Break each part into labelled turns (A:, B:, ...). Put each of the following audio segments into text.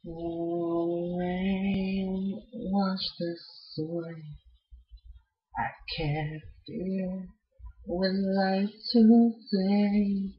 A: Oh, rain, wash this away. I can't deal with life today.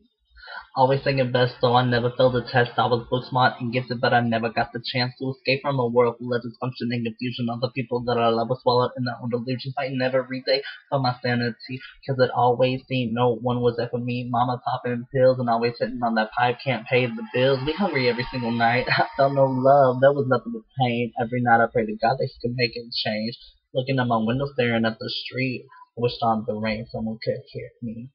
A: Always thinking best, though I never failed the test. I was book smart and gifted, but I never got the chance to escape from a world full of dysfunction and confusion. All the people that I love were swallowed in their own delusions, fighting every day for my sanity. Cause it always seemed no one was there for me. Mama popping pills and always sitting on that pipe, can't pay the bills. We hungry every single night. I felt no love, there was nothing but pain. Every night I prayed to God that He could make it change. Looking at my window, staring at the street, I wished on the rain someone could hear me.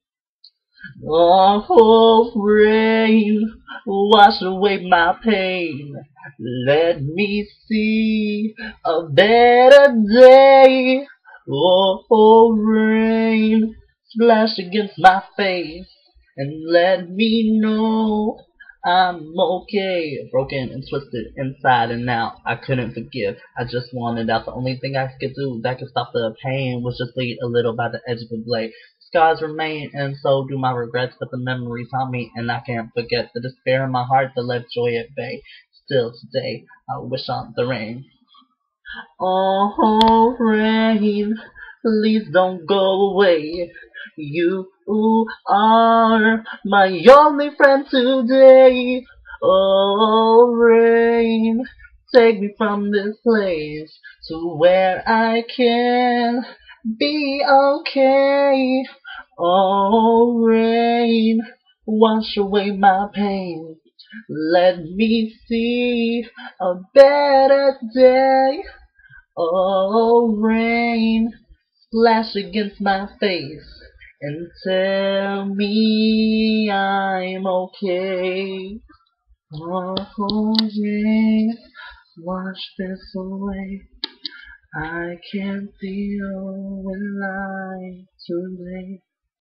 A: Oh, rain, wash away my pain. Let me see a better day. Oh, rain, splash against my face and let me know I'm okay. Broken and twisted inside and out. I couldn't forgive. I just wanted out. The only thing I could do that could stop the pain was just bleed a little by the edge of the blade. Scars remain, and so do my regrets, but the memories haunt me, and I can't forget the despair in my heart that left joy at bay. Still today, I wish on the rain. Oh, rain, please don't go away. You are my only friend today. Oh, rain, take me from this place to where I can be okay. Oh, rain, wash away my pain. Let me see a better day. Oh, rain, splash against my face and tell me I'm okay. Oh, rain, wash this away. I can't deal with life today.